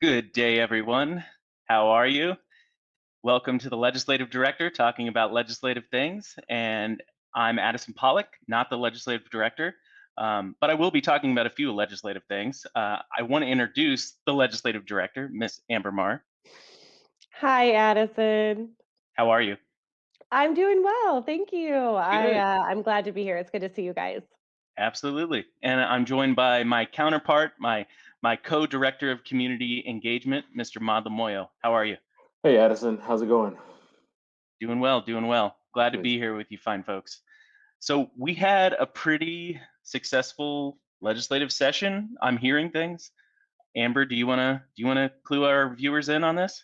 Good day, everyone. How are you? Welcome to the Legislative Director talking about legislative things. And I'm Addison Pollock, not the Legislative Director, but I will be talking about a few legislative things. I want to introduce the Legislative Director, Miss Amber Marr. Hi, Addison. How are you? I'm doing well, thank you. Good. I'm glad to be here. It's good to see you guys. Absolutely. And I'm joined by my counterpart, my co-director of community engagement, Mr. Mad Lamoyo. How are you? Hey Addison, how's it going? Doing well, doing well. Glad to Good. be here with you fine folks. So we had a pretty successful legislative session. I'm hearing things. Amber, do you wanna clue our viewers in on this?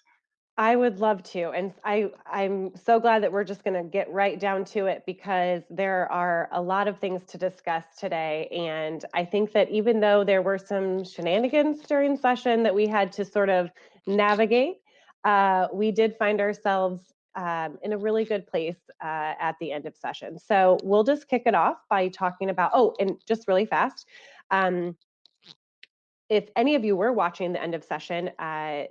I would love to, and I'm so glad that we're just gonna get right down to it because there are a lot of things to discuss today, and I think that even though there were some shenanigans during session that we had to sort of navigate, we did find ourselves in a really good place at the end of session. So we'll just kick it off by talking about. Oh, and just really fast. Um, if any of you were watching the end of session,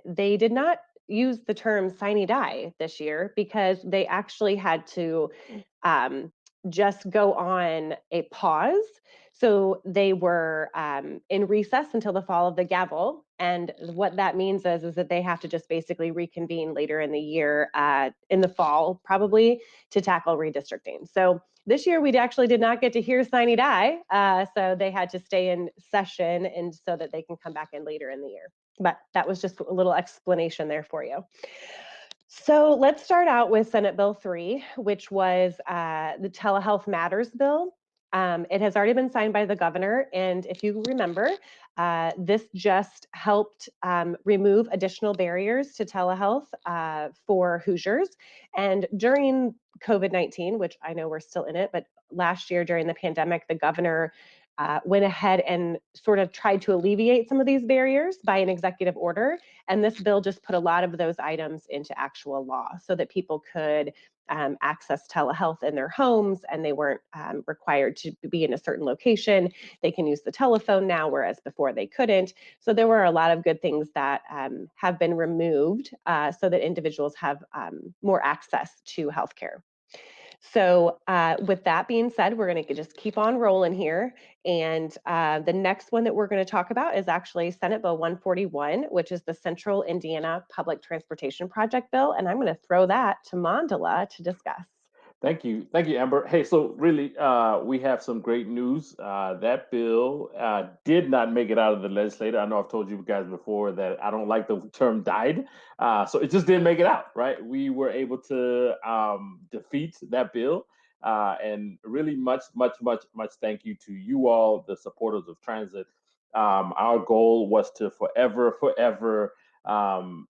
they did not use the term sine die this year because they actually had to um, just go on a pause. So they were in recess until the fall of the gavel. And what that means is that they have to just basically reconvene later in the year, in the fall, probably to tackle redistricting. So this year we actually did not get to hear sine die, so they had to stay in session and so that they can come back in later in the year. But that was just a little explanation there for you. So let's start out with Senate Bill 3, which was the Telehealth Matters bill. It has already been signed by the governor, and if you remember, this just helped remove additional barriers to telehealth for Hoosiers. And during COVID-19, which I know we're still in it, but last year during the pandemic, the governor went ahead and sort of tried to alleviate some of these barriers by an executive order. And this bill just put a lot of those items into actual law so that people could access telehealth in their homes and they weren't required to be in a certain location. They can use the telephone now, whereas before they couldn't. So there were a lot of good things that have been removed so that individuals have more access to healthcare. So, with that being said, we're going to just keep on rolling here. And the next one that we're going to talk about is actually Senate Bill 141, which is the Central Indiana Public Transportation Project Bill. And I'm going to throw that to Mandala to discuss. Thank you, Amber. Hey, so really, we have some great news. That bill did not make it out of the legislature. I know I've told you guys before that I don't like the term "died," so it just didn't make it out. Right? We were able to defeat that bill, and really, much thank you to you all, the supporters of transit. Our goal was to forever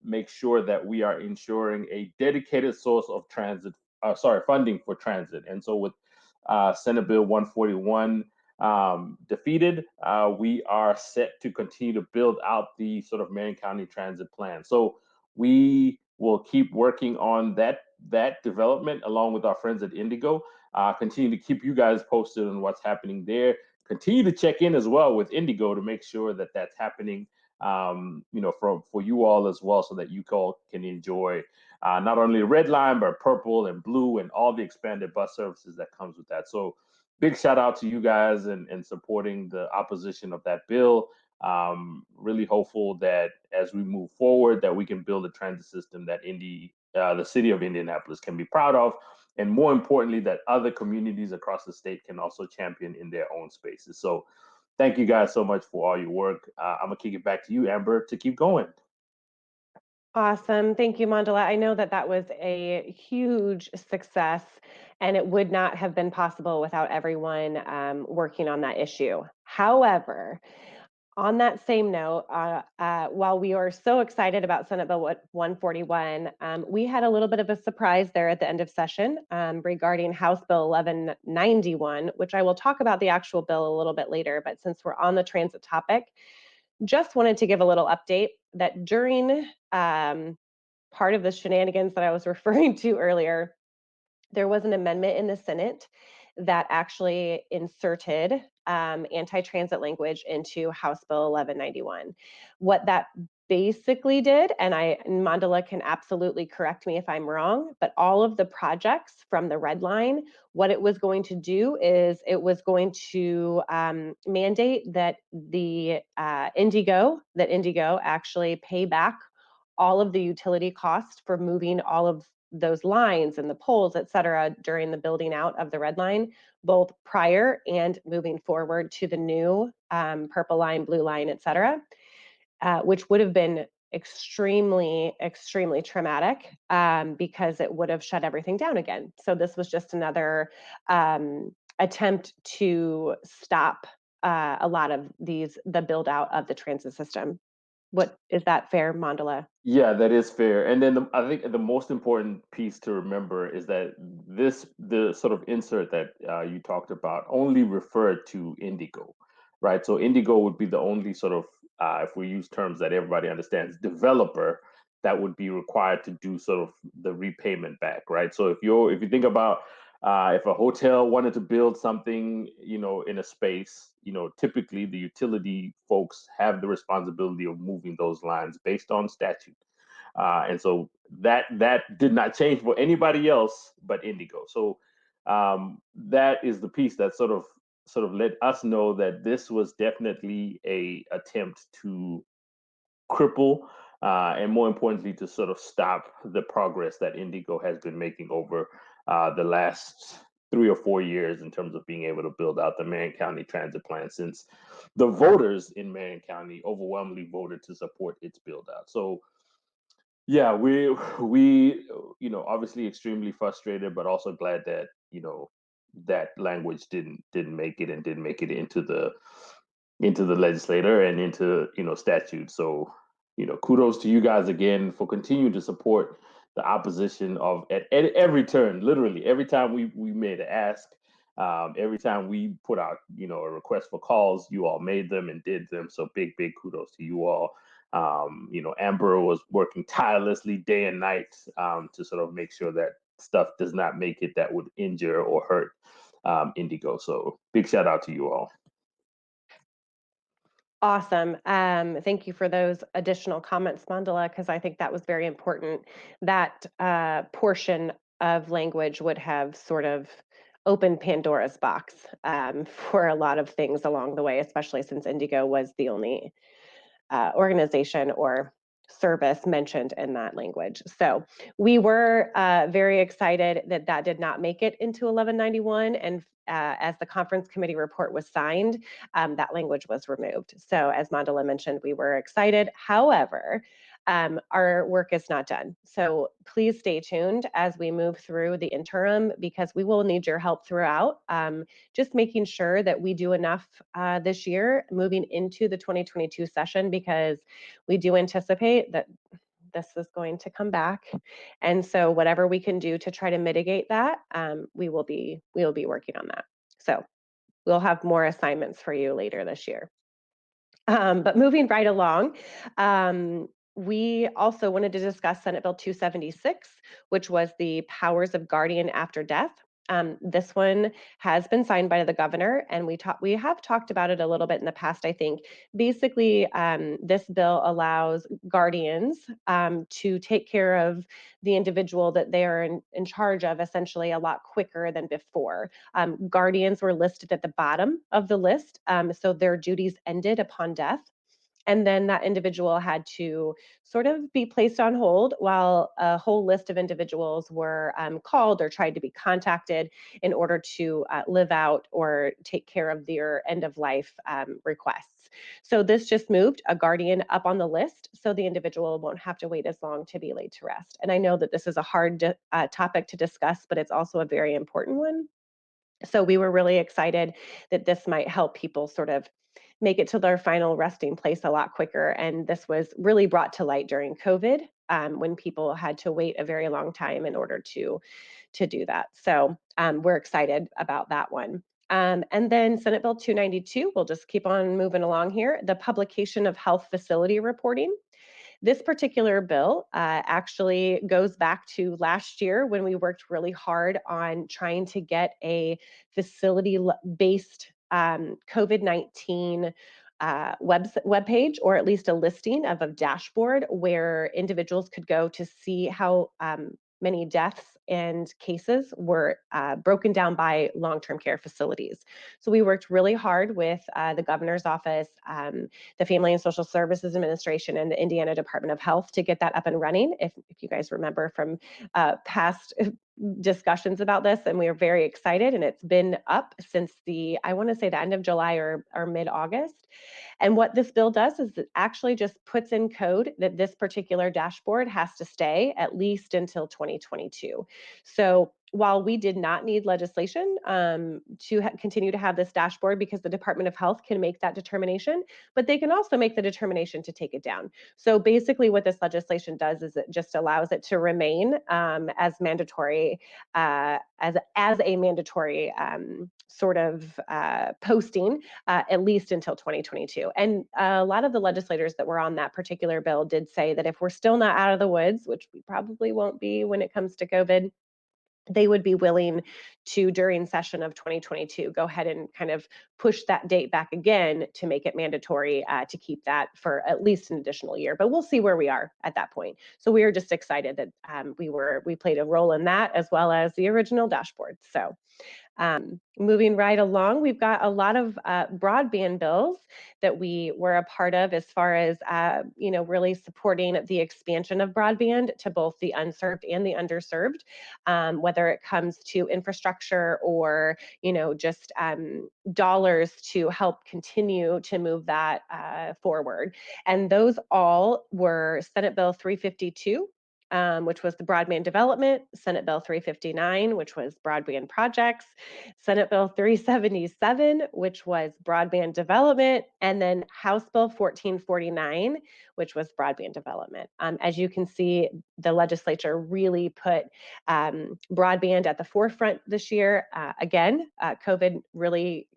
make sure that we are ensuring a dedicated source of transit funding for transit. And so with Senate Bill 141 defeated, we are set to continue to build out the sort of Marion County Transit Plan. So we will keep working on that development along with our friends at Indigo. Continue to keep you guys posted on what's happening there. Continue to check in as well with Indigo to make sure that that's happening. For you all as well, so that you all can enjoy not only red line but purple and blue and all the expanded bus services that comes with that. So big shout out to you guys and supporting the opposition of that bill. Really hopeful that as we move forward that we can build a transit system that the city of Indianapolis can be proud of, and more importantly that other communities across the state can also champion in their own spaces. So thank you guys so much for all your work. I'm gonna kick it back to you, Amber, to keep going. Awesome. Thank you, Mandala. I know that that was a huge success, and it would not have been possible without everyone working on that issue. However, on that same note, while we are so excited about Senate Bill 141, we had a little bit of a surprise there at the end of session regarding House Bill 1191, which I will talk about the actual bill a little bit later. But since we're on the transit topic, just wanted to give a little update that during part of the shenanigans that I was referring to earlier, there was an amendment in the Senate that actually inserted anti-transit language into House Bill 1191. What that basically did, and Mandala can absolutely correct me if I'm wrong, but all of the projects from the red line, what it was going to do is it was going to mandate that Indigo actually pay back all of the utility costs for moving all of those lines and the poles, et cetera, during the building out of the red line, both prior and moving forward to the new purple line, blue line, et cetera, which would have been extremely traumatic because it would have shut everything down again. So this was just another attempt to stop a lot of the build out of the transit system. What is that fair, Mandala? Yeah, that is fair. And then I think the most important piece to remember is that the sort of insert that you talked about only referred to Indigo, right? So Indigo would be the only sort of, if we use terms that everybody understands, developer that would be required to do sort of the repayment back, right? So if you think about if a hotel wanted to build something, in a space, typically the utility folks have the responsibility of moving those lines based on statute. And so that did not change for anybody else but Indigo. So that is the piece that sort of let us know that this was definitely a attempt to cripple and more importantly to sort of stop the progress that Indigo has been making over the last 3 or 4 years in terms of being able to build out the Marion County Transit Plan, since the voters in Marion County overwhelmingly voted to support its build out. So yeah, we obviously extremely frustrated, but also glad that that language didn't make it and didn't make it into the legislator and into statute. So kudos to you guys again for continuing to support the opposition of at every turn, literally every time we made an ask, every time we put out a request for calls, you all made them and did them. So big kudos to you all. Amber was working tirelessly day and night to sort of make sure that stuff does not make it that would injure or hurt Indigo. So big shout out to you all. Awesome. Thank you for those additional comments, Mandala, because I think that was very important. That portion of language would have sort of opened Pandora's box for a lot of things along the way, especially since Indigo was the only organization or service mentioned in that language. So we were very excited that that did not make it into 1191. And as the conference committee report was signed, that language was removed. So as Mandala mentioned, we were excited. However, our work is not done. So please stay tuned as we move through the interim because we will need your help throughout. Just making sure that we do enough this year moving into the 2022 session because we do anticipate that this is going to come back. And so whatever we can do to try to mitigate that, we will be working on that. So we'll have more assignments for you later this year. But moving right along, we also wanted to discuss Senate Bill 276, which was the powers of guardian after death. This one has been signed by the governor, and we have talked about it a little bit in the past, I think. Basically, this bill allows guardians to take care of the individual that they are in charge of essentially a lot quicker than before. Guardians were listed at the bottom of the list, so their duties ended upon death. And then that individual had to sort of be placed on hold while a whole list of individuals were called or tried to be contacted in order to live out or take care of their end of life requests. So this just moved a guardian up on the list so the individual won't have to wait as long to be laid to rest. And I know that this is a hard topic to discuss, but it's also a very important one. So we were really excited that this might help people sort of make it to their final resting place a lot quicker. And this was really brought to light during COVID when people had to wait a very long time in order to do that. So we're excited about that one. And then Senate Bill 292, we'll just keep on moving along here, the publication of health facility reporting. This particular bill actually goes back to last year when we worked really hard on trying to get a facility-based COVID-19 web page, or at least a listing of a dashboard where individuals could go to see how many deaths and cases were broken down by long-term care facilities. So we worked really hard with the governor's office, the Family and Social Services Administration, and the Indiana Department of Health to get that up and running. If you guys remember from past discussions about this, and we are very excited, and it's been up since I want to say the end of July or mid-August. And what this bill does is it actually just puts in code that this particular dashboard has to stay at least until 2022. So while we did not need legislation to continue to have this dashboard, because the Department of Health can make that determination, but they can also make the determination to take it down. So basically what this legislation does is it just allows it to remain as mandatory, as a mandatory sort of posting at least until 2022. And a lot of the legislators that were on that particular bill did say that if we're still not out of the woods, which we probably won't be when it comes to COVID, they would be willing to, during session of 2022, go ahead and kind of push that date back again to make it mandatory to keep that for at least an additional year. But we'll see where we are at that point. So we are just excited that we played a role in that, as well as the original dashboard. So moving right along, we've got a lot of broadband bills that we were a part of, as far as really supporting the expansion of broadband to both the unserved and the underserved, whether it comes to infrastructure or just dollars to help continue to move that forward. And those all were Senate Bill 352, which was the broadband development, Senate Bill 359, which was broadband projects, Senate Bill 377, which was broadband development, and then House Bill 1449, which was broadband development. As you can see, the legislature really put broadband at the forefront this year. Again, COVID really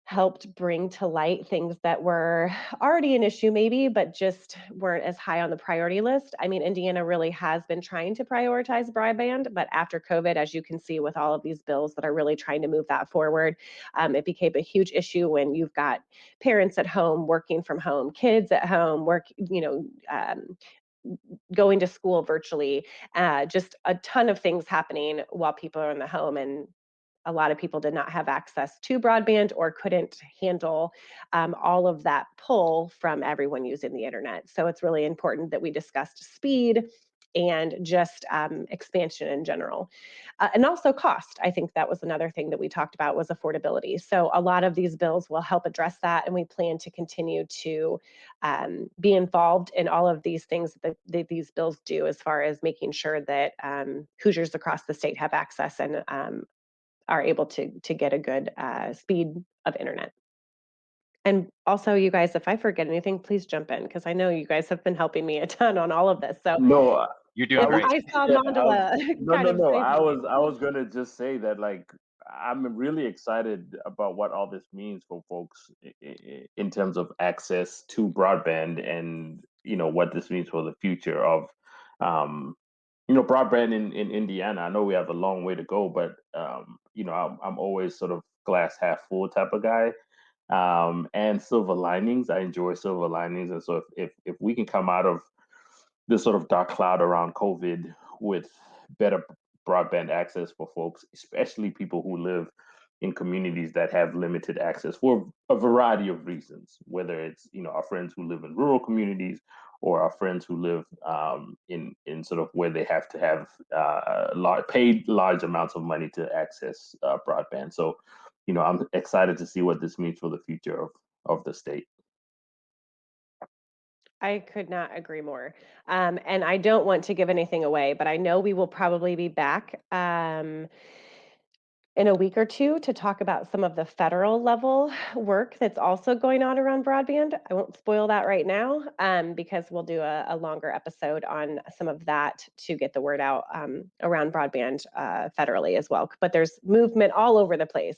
helped bring to light things that were already an issue maybe, but just weren't as high on the priority list. I mean, Indiana really has been trying to prioritize broadband, but after COVID, as you can see with all of these bills that are really trying to move that forward, it became a huge issue when you've got parents at home working from home, kids at home, going to school virtually, just a ton of things happening while people are in the home. And a lot of people did not have access to broadband or couldn't handle all of that pull from everyone using the internet. So it's really important that we discussed speed and just expansion in general. And also cost. I think that was another thing that we talked about, was affordability. So a lot of these bills will help address that, and we plan to continue to be involved in all of these things that these bills do, as far as making sure that Hoosiers across the state have access and are able to get a good speed of internet. And also, you guys, if I forget anything, please jump in, because I know you guys have been helping me a ton on all of this. So No, You're I doing if was great. I saw yeah, Mandala no, kind no, of no. say something. I was gonna just say that, like, I'm really excited about what all this means for folks in terms of access to broadband, and what this means for the future of um broadband in Indiana. I know we have a long way to go, but I'm always sort of glass half full type of guy. And silver linings. I enjoy silver linings, and so if we can come out of this sort of dark cloud around COVID with better broadband access for folks, especially people who live in communities that have limited access for a variety of reasons, whether it's our friends who live in rural communities, or our friends who live in sort of where they have to have paid large amounts of money to access broadband. So, I'm excited to see what this means for the future of the state. I could not agree more. And I don't want to give anything away, but I know we will probably be back in a week or two to talk about some of the federal level work that's also going on around broadband. I won't spoil that right now, because we'll do a longer episode on some of that to get the word out around broadband federally as well. But there's movement all over the place.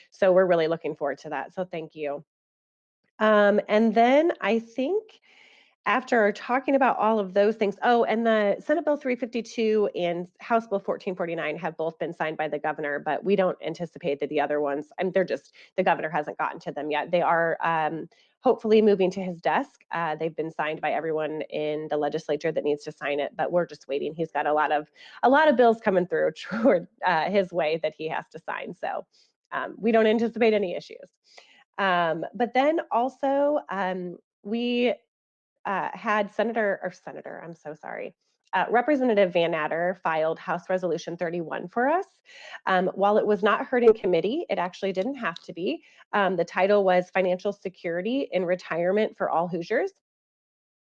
So we're really looking forward to that. So thank you. And then I think after talking about all of those things, oh, and the Senate Bill 352 and House Bill 1449 have both been signed by the governor, but we don't anticipate that the other ones, and they're just, the governor hasn't gotten to them yet. They are hopefully moving to his desk. They've been signed by everyone in the legislature that needs to sign it, but we're just waiting. He's got a lot of bills coming through toward his way that he has to sign. So we don't anticipate any issues. But then also we had I'm so sorry. Representative Van Natter filed House Resolution 31 for us. While it was not heard in committee, it actually didn't have to be. The title was Financial Security in Retirement for All Hoosiers.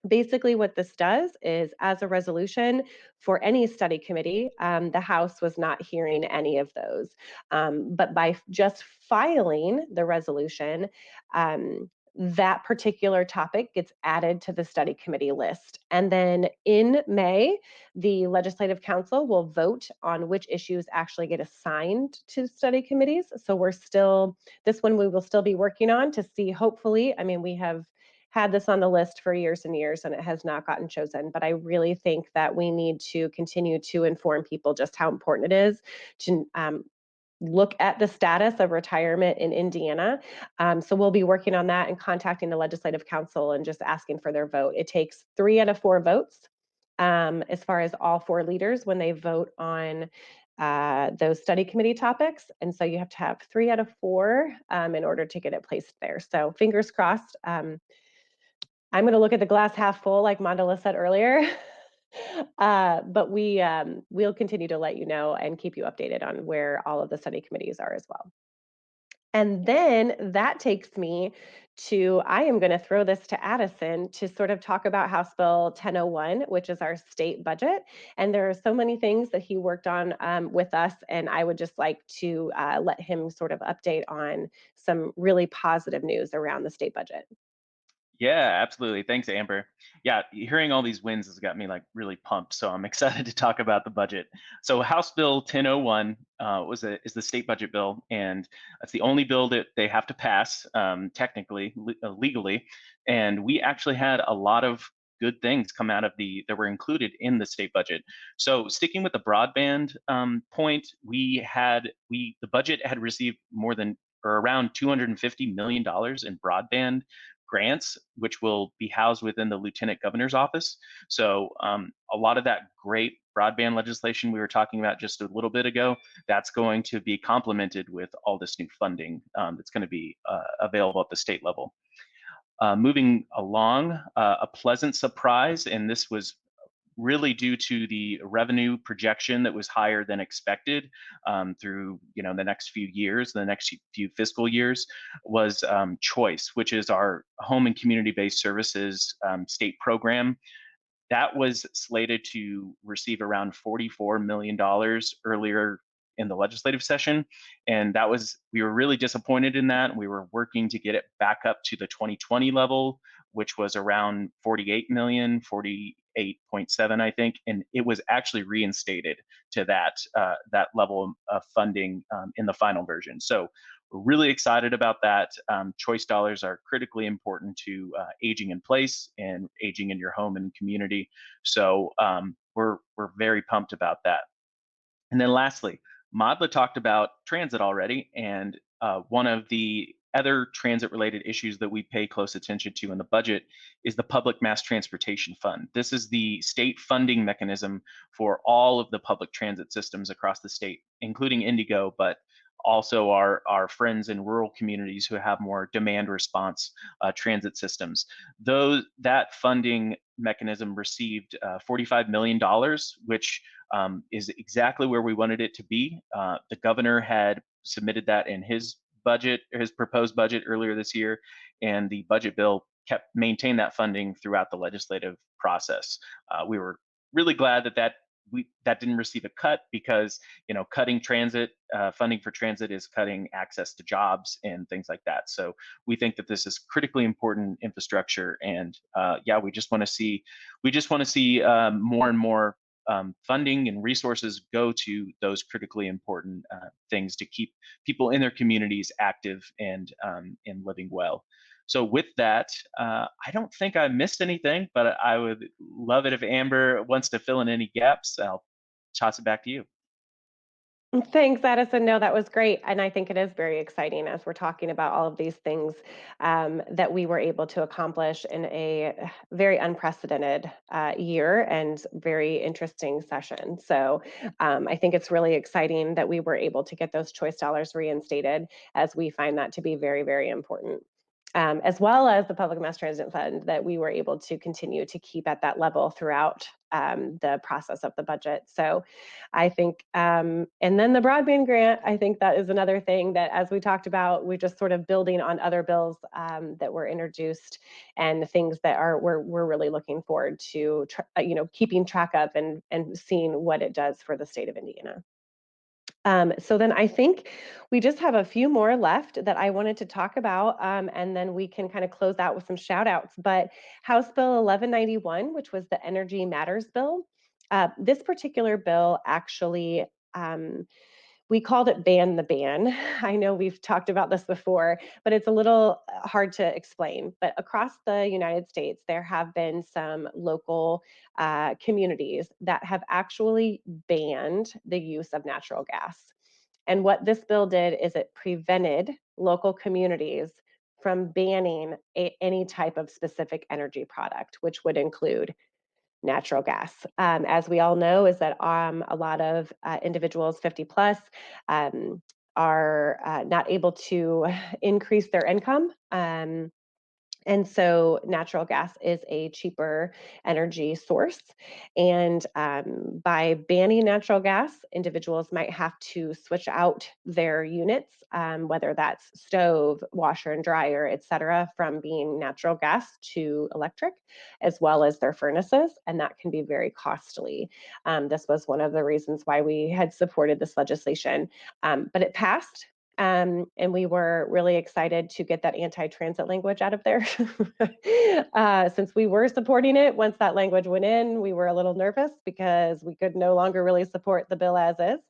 Basically, what this does is, as a resolution for any study committee, the House was not hearing any of those. But by just filing the resolution, that particular topic gets added to the study committee list. And then in May, the Legislative Council will vote on which issues actually get assigned to study committees. So this one we will still be working on to see, hopefully, I mean, we have had this on the list for years and years and it has not gotten chosen. But I really think that we need to continue to inform people just how important it is to look at the status of retirement in Indiana. So we'll be working on that and contacting the Legislative Council and just asking for their vote. It takes 3 out of 4 votes as far as all 4 leaders when they vote on those study committee topics. And so you have to have 3 out of 4 in order to get it placed there. So fingers crossed. I'm going to look at the glass half full, like Mandela said earlier. But we'll continue to let you know and keep you updated on where all of the study committees are as well. And then that takes me to, I am going to throw this to Addison to sort of talk about House Bill 1001, which is our state budget. And there are so many things that he worked on with us. And I would just like to let him sort of update on some really positive news around the state budget. Yeah, absolutely. Thanks, Amber. Yeah, hearing all these wins has got me like really pumped. So I'm excited to talk about the budget. So House Bill 1001 is the state budget bill, and it's the only bill that they have to pass technically, legally. And we actually had a lot of good things come out of that were included in the state budget. So sticking with the broadband point, the budget had received more than or around $250 million in broadband grants, which will be housed within the Lieutenant Governor's office. So a lot of that great broadband legislation we were talking about just a little bit ago, that's going to be complemented with all this new funding that's going to be available at the state level. Moving along, a pleasant surprise, and this was really due to the revenue projection that was higher than expected through the next few years, the next few fiscal years, was Choice, which is our home and community-based services state program. That was slated to receive around $44 million earlier in the legislative session. And we were really disappointed in that. We were working to get it back up to the 2020 level, which was around 48 million, 48.7, I think. And it was actually reinstated to that level of funding in the final version. So we're really excited about that. Choice dollars are critically important to aging in place and aging in your home and community. So we're very pumped about that. And then lastly, Madla talked about transit already, and one of the other transit-related issues that we pay close attention to in the budget is the Public Mass Transportation Fund. This is the state funding mechanism for all of the public transit systems across the state, including Indigo, but also our friends in rural communities who have more demand response transit systems. That funding mechanism received $45 million, which is exactly where we wanted it to be. The governor had submitted that in his proposed budget earlier this year, and the budget bill maintained that funding throughout the legislative process. We were really glad that didn't receive a cut, because cutting transit funding for transit is cutting access to jobs and things like that. So we think that this is critically important infrastructure, and we just want to see more and more funding and resources go to those critically important things to keep people in their communities active and living well. So with that, I don't think I missed anything, but I would love it if Amber wants to fill in any gaps. I'll toss it back to you. Thanks, Addison. No, that was great. And I think it is very exciting as we're talking about all of these things that we were able to accomplish in a very unprecedented year and very interesting session. So I think it's really exciting that we were able to get those choice dollars reinstated, as we find that to be very, very important. As well as the Public Mass Transit Fund, that we were able to continue to keep at that level throughout the process of the budget. So I think, and then the broadband grant, I think that is another thing that, as we talked about, we're just sort of building on other bills that were introduced, and things that we're really looking forward to, keeping track of and seeing what it does for the state of Indiana. So then I think we just have a few more left that I wanted to talk about, and then we can kind of close out with some shout outs. But House Bill 1191, which was the Energy Matters bill, this particular bill actually, we called it Ban the Ban. I know we've talked about this before, but it's a little hard to explain. But across the United States, there have been some local communities that have actually banned the use of natural gas. And what this bill did is it prevented local communities from banning any type of specific energy product, which would include natural gas. As we all know, is that a lot of individuals 50 plus are not able to increase their income. And so natural gas is a cheaper energy source. And by banning natural gas, individuals might have to switch out their units, whether that's stove, washer and dryer, et cetera, from being natural gas to electric, as well as their furnaces. And that can be very costly. This was one of the reasons why we had supported this legislation. But it passed, and we were really excited to get that anti-transit language out of there. Since we were supporting it, once that language went in, we were a little nervous because we could no longer really support the bill as is.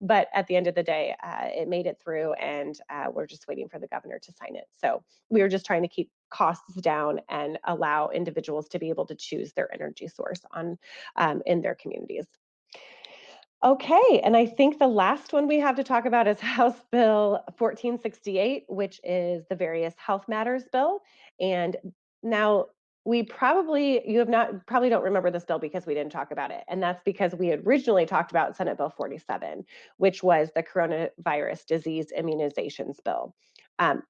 But at the end of the day, it made it through, and we're just waiting for the governor to sign it. So we were just trying to keep costs down and allow individuals to be able to choose their energy source in their communities. Okay, and I think the last one we have to talk about is House Bill 1468, which is the Various Health Matters bill. And now you have not probably don't remember this bill because we didn't talk about it. And that's because we had originally talked about Senate Bill 47, which was the coronavirus disease immunizations bill.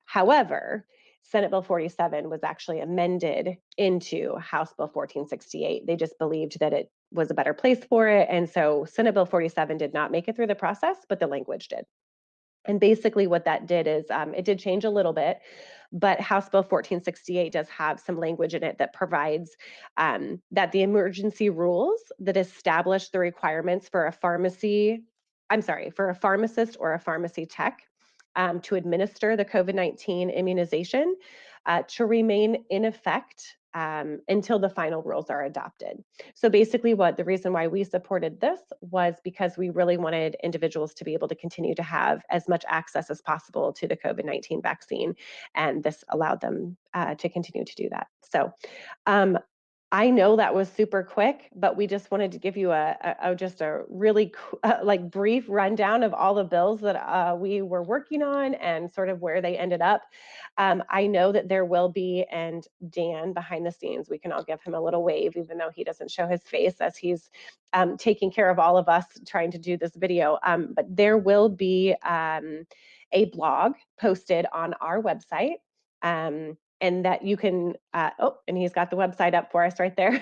However, Senate Bill 47 was actually amended into House Bill 1468. They just believed that it was a better place for it. And so Senate Bill 47 did not make it through the process, but the language did. And basically, what that did is it did change a little bit, but House Bill 1468 does have some language in it that provides that the emergency rules that establish the requirements for a pharmacist or a pharmacy tech to administer the COVID-19 immunization to remain in effect until the final rules are adopted. So basically, the reason why we supported this was because we really wanted individuals to be able to continue to have as much access as possible to the COVID-19 vaccine, and this allowed them to continue to do that. So I know that was super quick, but we just wanted to give you just a really like brief rundown of all the bills that we were working on and sort of where they ended up. I know that there will be, and Dan behind the scenes, we can all give him a little wave, even though he doesn't show his face as he's taking care of all of us trying to do this video. But there will be a blog posted on our website. And that you can, and he's got the website up for us right there,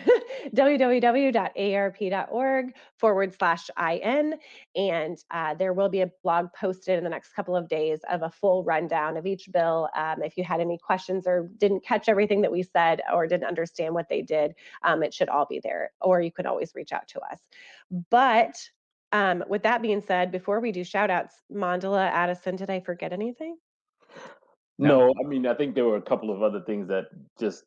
www.aarp.org/IN. And there will be a blog posted in the next couple of days of a full rundown of each bill. If you had any questions or didn't catch everything that we said or didn't understand what they did, it should all be there, or you can always reach out to us. But with that being said, before we do shout outs, Mandala, Addison, did I forget anything? No. No, I mean, I think there were a couple of other things that just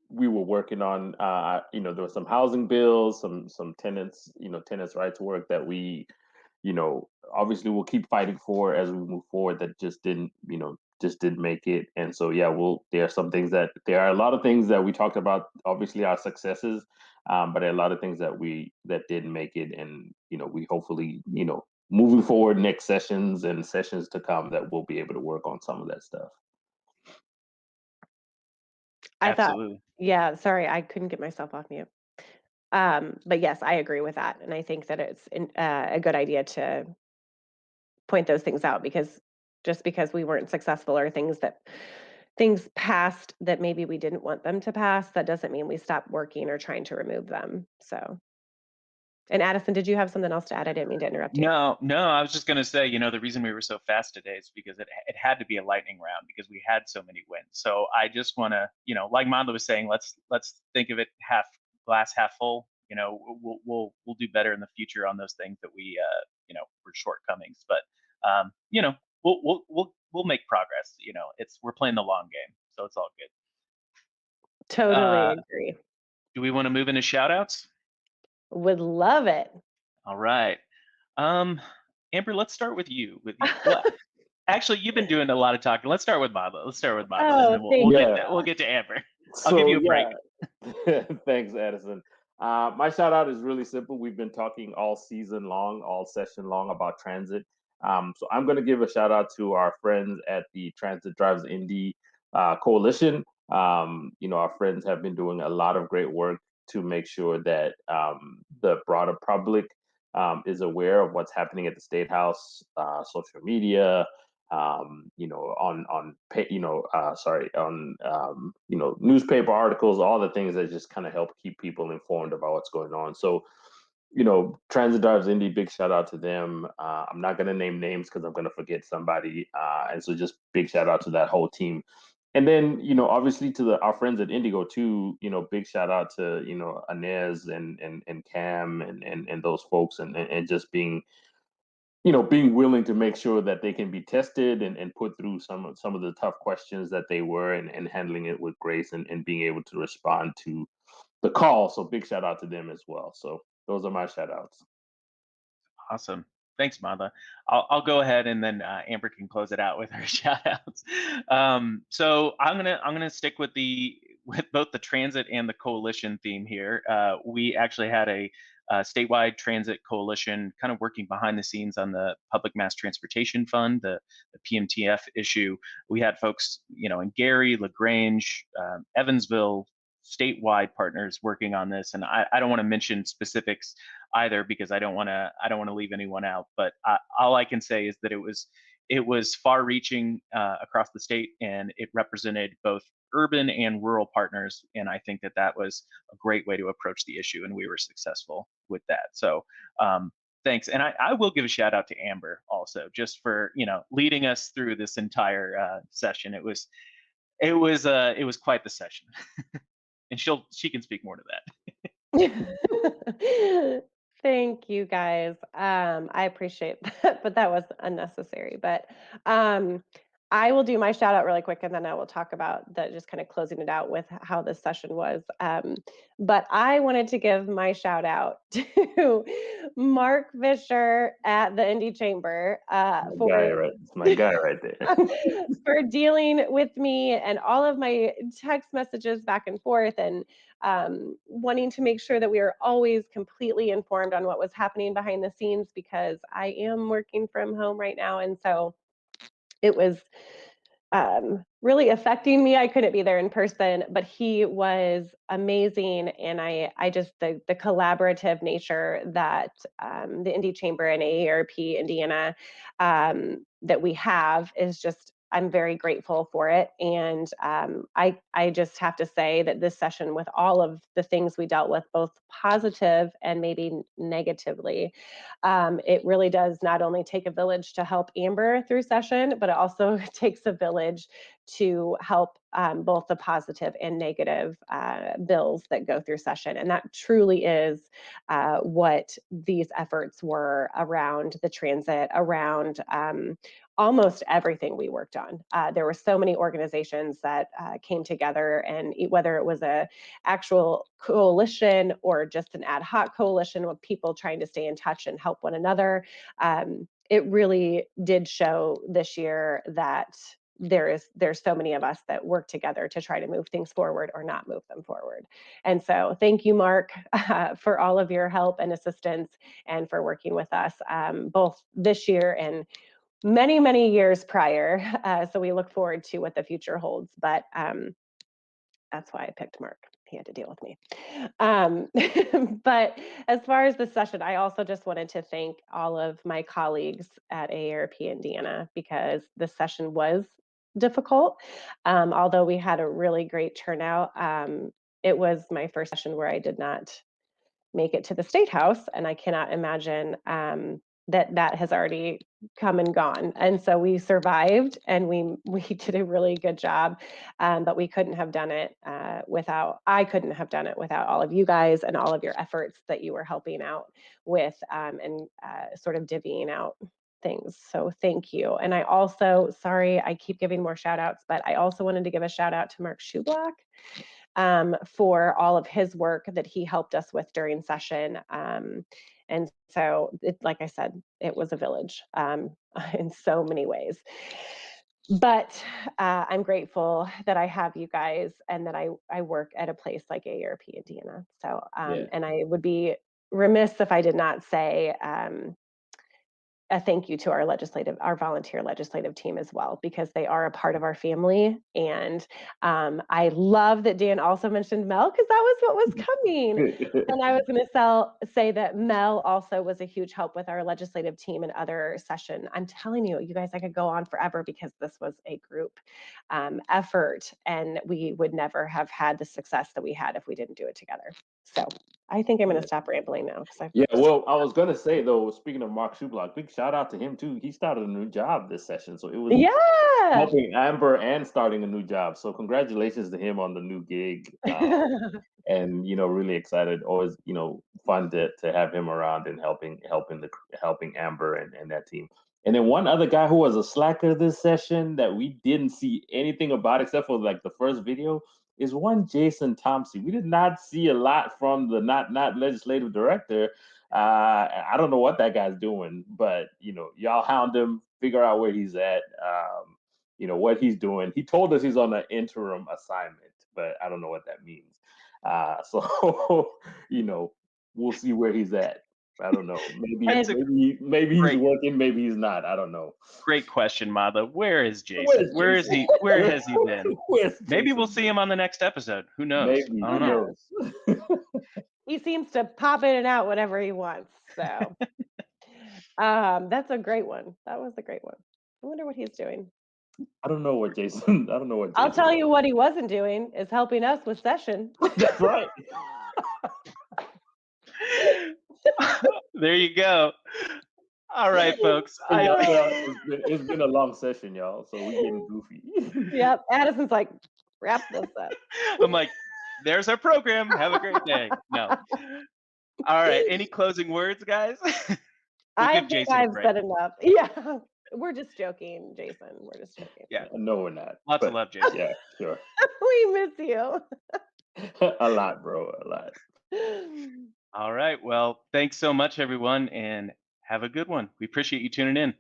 we were working on. There were some housing bills, some tenants' right to work that we, obviously we'll keep fighting for as we move forward. That just didn't, just didn't make it. And so yeah, there are a lot of things that we talked about, obviously our successes, but there are a lot of things that didn't make it. And we hopefully, moving forward, next sessions and sessions to come, that we'll be able to work on some of that stuff. I thought, Absolutely. yeah, sorry, I couldn't get myself off mute. But yes, I agree with that, and I think that it's a good idea to point those things out, because just because we weren't successful, or things passed that maybe we didn't want them to pass, that doesn't mean we stopped working or trying to remove them. So, and Addison, did you have something else to add? I didn't mean to interrupt you. No, no, I was just going to say, the reason we were so fast today is because it had to be a lightning round because we had so many wins. So I just want to, like Manda was saying, let's think of it glass half full. We'll do better in the future on those things that were shortcomings. But um, you know, we'll make progress. We're playing the long game, so it's all good. Totally agree. Do we want to move into shout outs? Would love it. All right. Amber, let's start with you. Well, actually, you've been doing a lot of talking. Let's start with Manda. And Oh, then we'll, thank we'll you. get Yeah. to, we'll get to Amber. I'll give So you a break. yeah, thanks, Addison. My shout out is really simple. We've been talking all season long, all session long about transit. So I'm going to give a shout out to our friends at the Transit Drives Indy Coalition. Our friends have been doing a lot of great work to make sure that the broader public is aware of what's happening at the State House, social media, newspaper articles, all the things that just kind of help keep people informed about what's going on. So, Transit Drives Indy, big shout out to them. I'm not going to name names because I'm going to forget somebody. And so just big shout out to that whole team. And then, obviously to our friends at Indigo too, big shout out to, Inez and Cam and those folks and just being willing to make sure that they can be tested and put through some of the tough questions that they were, and handling it with grace, and being able to respond to the call. So big shout out to them as well. So those are my shout outs. Awesome. Thanks, Manda. I'll go ahead and then Amber can close it out with her shout outs. So I'm gonna stick with both the transit and the coalition theme here. We actually had a statewide transit coalition kind of working behind the scenes on the Public Mass Transportation Fund, the PMTF issue. We had folks, in Gary, LaGrange, Evansville, statewide partners working on this, and I don't want to mention specifics either because I don't want to leave anyone out. But all I can say is that it was far-reaching across the state, and it represented both urban and rural partners. And I think that was a great way to approach the issue, and we were successful with that. So thanks, and I will give a shout out to Amber also, just for leading us through this entire session. It was quite the session, and she can speak more to that. Thank you guys. I appreciate that, but that was unnecessary. But um, I will do my shout out really quick, and then I will talk about just kind of closing it out with how this session was. But I wanted to give my shout out to Mark Fisher at the Indy Chamber It's my guy right there. for dealing with me and all of my text messages back and forth, and wanting to make sure that we are always completely informed on what was happening behind the scenes, because I am working from home right now. And so it was really affecting me. I couldn't be there in person, but he was amazing. And I just, the collaborative nature that the Indy Chamber and AARP Indiana that we have is just, I'm very grateful for it. And I just have to say that this session, with all of the things we dealt with, both positive and maybe negatively, it really does not only take a village to help Amber through session, but it also takes a village to help both the positive and negative bills that go through session. And that truly is what these efforts were around the transit, around almost everything we worked on. There were so many organizations that came together, and whether it was a actual coalition or just an ad hoc coalition with people trying to stay in touch and help one another, it really did show this year that there's so many of us that work together to try to move things forward or not move them forward. And so thank you, Mark, for all of your help and assistance and for working with us both this year and many, many years prior. So we look forward to what the future holds. But that's why I picked Mark. He had to deal with me. Um, but as far as the session, I also just wanted to thank all of my colleagues at AARP Indiana because the session was difficult. Although we had a really great turnout, it was my first session where I did not make it to the State House, and I cannot imagine that has already come and gone. And so we survived, and we did a really good job, but we couldn't have done it without. I couldn't have done it without all of you guys and all of your efforts that you were helping out with and sort of divvying out things. So thank you. And I also, sorry, I keep giving more shout outs, but I also wanted to give a shout out to Mark Schublock for all of his work that he helped us with during session. And so, like I said, it was a village in so many ways. But I'm grateful that I have you guys and that I work at a place like AARP Indiana. So, Yeah. and I would be remiss if I did not say a thank you to our volunteer legislative team as well, because they are a part of our family. And I love that Dan also mentioned Mel, because that was what was coming. And I was going to say that Mel also was a huge help with our legislative team and other session. I'm telling you, you guys, I could go on forever because this was a group effort, and we would never have had the success that we had if we didn't do it together. So I think I'm going to stop rambling now because Yeah, well, I was gonna say though, speaking of Mark Schublock, big shout out to him too. He started a new job this session, so it was yeah. helping Amber and starting a new job. So congratulations to him on the new gig. And really excited. Always fun to have him around and helping Amber and that team. And then one other guy who was a slacker this session that we didn't see anything about except for like the first video is one Jason Thompson. We did not see a lot from the not legislative director. I don't know what that guy's doing, but y'all hound him, figure out where he's at. What he's doing. He told us he's on an interim assignment, but I don't know what that means. So we'll see where he's at. I don't know. Maybe he's working, maybe he's not. I don't know. Great question, Mada. Where is Jason? Where is he? Where has he been? Maybe we'll see him on the next episode. Who knows? Maybe. I don't know. He seems to pop in and out whenever he wants. So that's a great one. That was a great one. I wonder what he's doing. I don't know what Jason. I don't know what. I'll tell you what he wasn't doing is helping us with session. That's right. There you go. All right, folks. It's been a long session, y'all. So we getting goofy. Yep. Addison's like, wrap this up. I'm like, there's our program. Have a great day. No. All right. Any closing words, guys? I think I've said enough. Yeah. We're just joking, Jason. We're just joking. Yeah. No, we're not. Lots of love, Jason. Yeah, sure. We miss you. A lot, bro. A lot. All right. Well, thanks so much, everyone, and have a good one. We appreciate you tuning in.